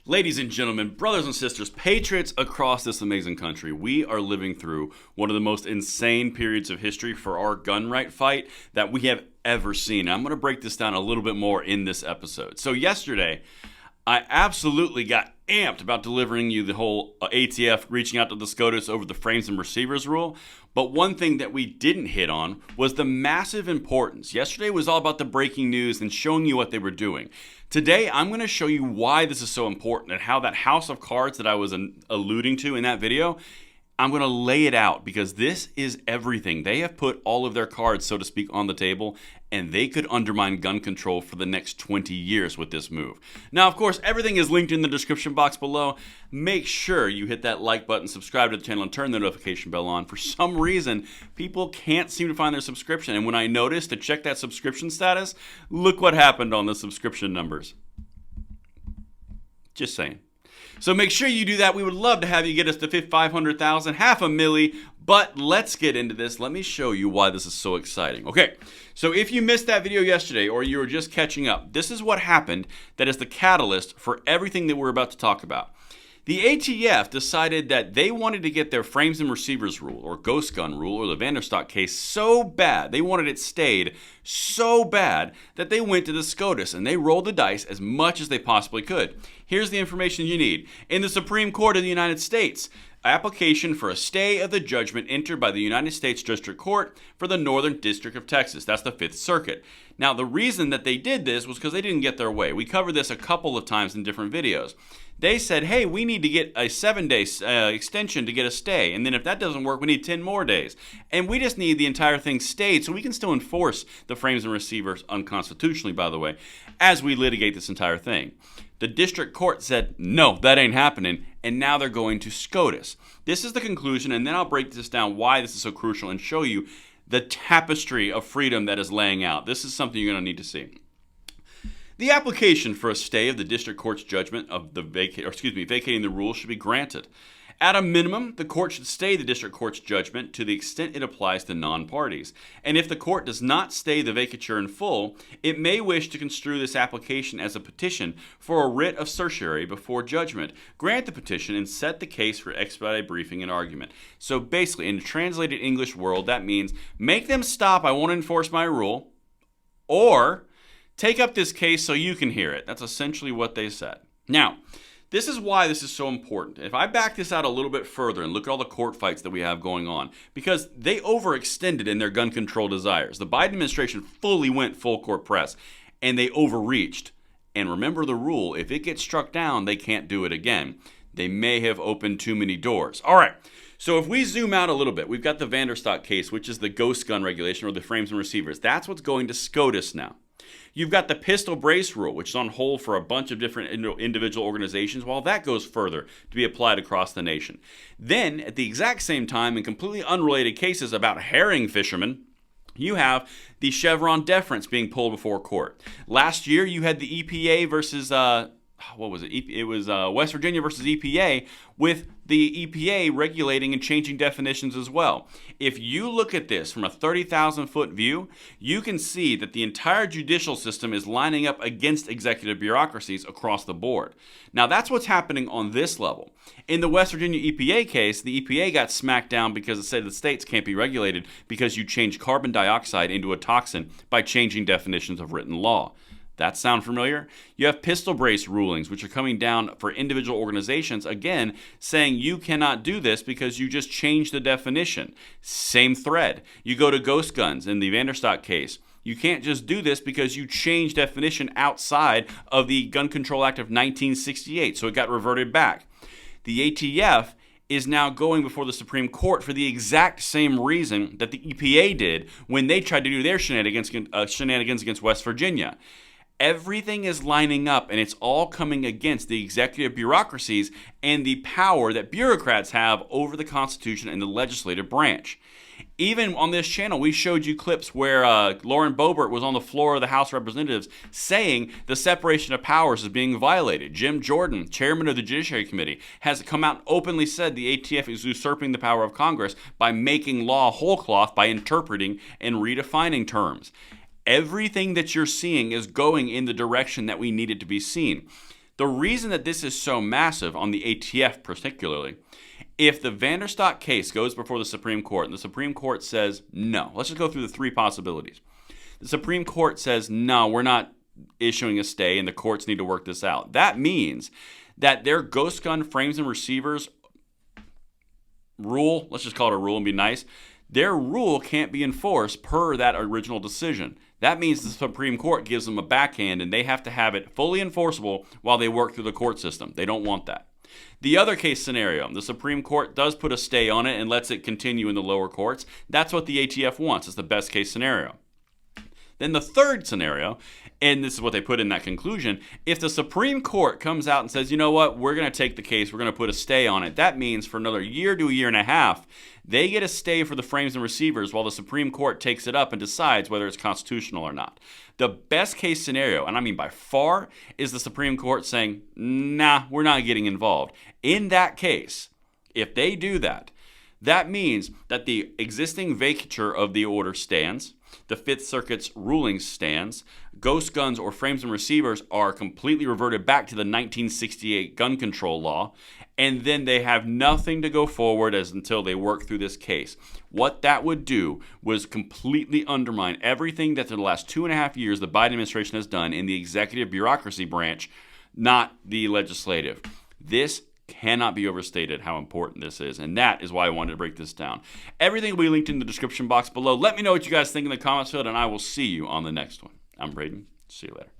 Ladies and gentlemen, brothers and sisters, patriots across this amazing country, we are living through one of the most insane periods of history for our gun right fight that we have ever seen. I'm going to break this down a little bit more in this episode. So yesterday, I absolutely got amped about delivering you the whole ATF reaching out to the SCOTUS over the frames and receivers rule. But one thing that we didn't hit on was the massive importance. Yesterday was all about the breaking news and showing you what they were doing. Today, I'm going to show you why this is so important and how that house of cards that I was alluding to in that video, I'm going to lay it out because this is everything. They have put all of their cards, so to speak, on the table, and they could undermine gun control for the next 20 years with this move. Now, of course, everything is linked in the description box below. Make sure you hit that like button, subscribe to the channel, and turn the notification bell on. For some reason, people can't seem to find their subscription, and when I noticed to check that subscription status, look what happened on the subscription numbers. Just saying. So make sure you do that. We would love to have you get us to 500,000, 500,000, but let's get into this. Let me show you why this is so exciting. Okay, so if you missed that video yesterday or you were just catching up, this is what happened that is the catalyst for everything that we're about to talk about. The ATF decided that they wanted to get their frames and receivers rule, or ghost gun rule, or the Vanderstock case so bad, they wanted it stayed so bad that they went to the SCOTUS and they rolled the dice as much as they possibly could. Here's the information you need. In the Supreme Court of the United States, application for a stay of the judgment entered by the United States District Court for the Northern District of Texas. That's the Fifth Circuit. Now, the reason that they did this was because they didn't get their way. We covered this a couple of times in different videos. They said, hey, we need to get a 7-day extension to get a stay. And then if that doesn't work, we need 10 more days. And we just need the entire thing stayed so we can still enforce the frames and receivers unconstitutionally, by the way, as we litigate this entire thing. The district court said, no, that ain't happening, and now they're going to SCOTUS. This is the conclusion, and then I'll break this down why this is so crucial and show you the tapestry of freedom that is laying out. This is something you're going to need to see. The application for a stay of the district court's judgment of the vacating the rule should be granted. At a minimum, the court should stay the district court's judgment to the extent it applies to non-parties. And if the court does not stay the vacature in full, it may wish to construe this application as a petition for a writ of certiorari before judgment, grant the petition, and set the case for expedited briefing and argument. So basically, in the translated English world, that means make them stop, I won't enforce my rule, or take up this case so you can hear it. That's essentially what they said. Now, this is why this is so important. If I back this out a little bit further and look at all the court fights that we have going on, because they overextended in their gun control desires. The Biden administration fully went full court press, and they overreached. And remember the rule, if it gets struck down, they can't do it again. They may have opened too many doors. All right, so if we zoom out a little bit, we've got the Vanderstock case, which is the ghost gun regulation or the frames and receivers. That's what's going to SCOTUS now. You've got the pistol brace rule, which is on hold for a bunch of different individual organizations, while that goes further to be applied across the nation. Then, at the exact same time, in completely unrelated cases about herring fishermen, you have the Chevron deference being pulled before court. Last year, you had the EPA versus what was it? It was West Virginia versus EPA, with the EPA regulating and changing definitions as well. If you look at this from a 30,000-foot view, you can see that the entire judicial system is lining up against executive bureaucracies across the board. Now, that's what's happening on this level. In the West Virginia EPA case, the EPA got smacked down because it said the states can't be regulated because you change carbon dioxide into a toxin by changing definitions of written law. That sound familiar? You have pistol brace rulings, which are coming down for individual organizations, again, saying you cannot do this because you just changed the definition. Same thread. You go to ghost guns in the Vanderstock case. You can't just do this because you changed definition outside of the Gun Control Act of 1968, so it got reverted back. The ATF is now going before the Supreme Court for the exact same reason that the EPA did when they tried to do their shenanigans against West Virginia. Everything is lining up, and it's all coming against the executive bureaucracies and the power that bureaucrats have over the Constitution and the legislative branch. Even on this channel, we showed you clips where Lauren Boebert was on the floor of the House of Representatives saying the separation of powers is being violated. Jim Jordan, chairman of the Judiciary Committee, has come out and openly said the ATF is usurping the power of Congress by making law whole cloth by interpreting and redefining terms. Everything that you're seeing is going in the direction that we need it to be seen. The reason that this is so massive on the ATF particularly, if the Vanderstock case goes before the Supreme Court and the Supreme Court says no, let's just go through the three possibilities. The Supreme Court says, no, we're not issuing a stay and the courts need to work this out. That means that their ghost gun frames and receivers rule, let's just call it a rule and be nice, their rule can't be enforced per that original decision. That means the Supreme Court gives them a backhand and they have to have it fully enforceable while they work through the court system. They don't want that. The other case scenario, the Supreme Court does put a stay on it and lets it continue in the lower courts. That's what the ATF wants. It's the best case scenario. Then the third scenario, and this is what they put in that conclusion, if the Supreme Court comes out and says, you know what, we're going to take the case, we're going to put a stay on it, that means for another year to a year and a half, they get a stay for the frames and receivers while the Supreme Court takes it up and decides whether it's constitutional or not. The best case scenario, and I mean by far, is the Supreme Court saying, nah, we're not getting involved. In that case, if they do that, that means that the existing vacatur of the order stands, the Fifth Circuit's ruling stands, ghost guns or frames and receivers are completely reverted back to the 1968 gun control law, and then they have nothing to go forward as until they work through this case. What that would do was completely undermine everything that for the last 2.5 years the Biden administration has done in the executive bureaucracy branch, not the legislative. This cannot be overstated how important this is, and that is why I wanted to break this down. Everything will be linked in the description box below. Let me know what you guys think in the comments field, and I will see you on the next one. I'm Braden. See you later.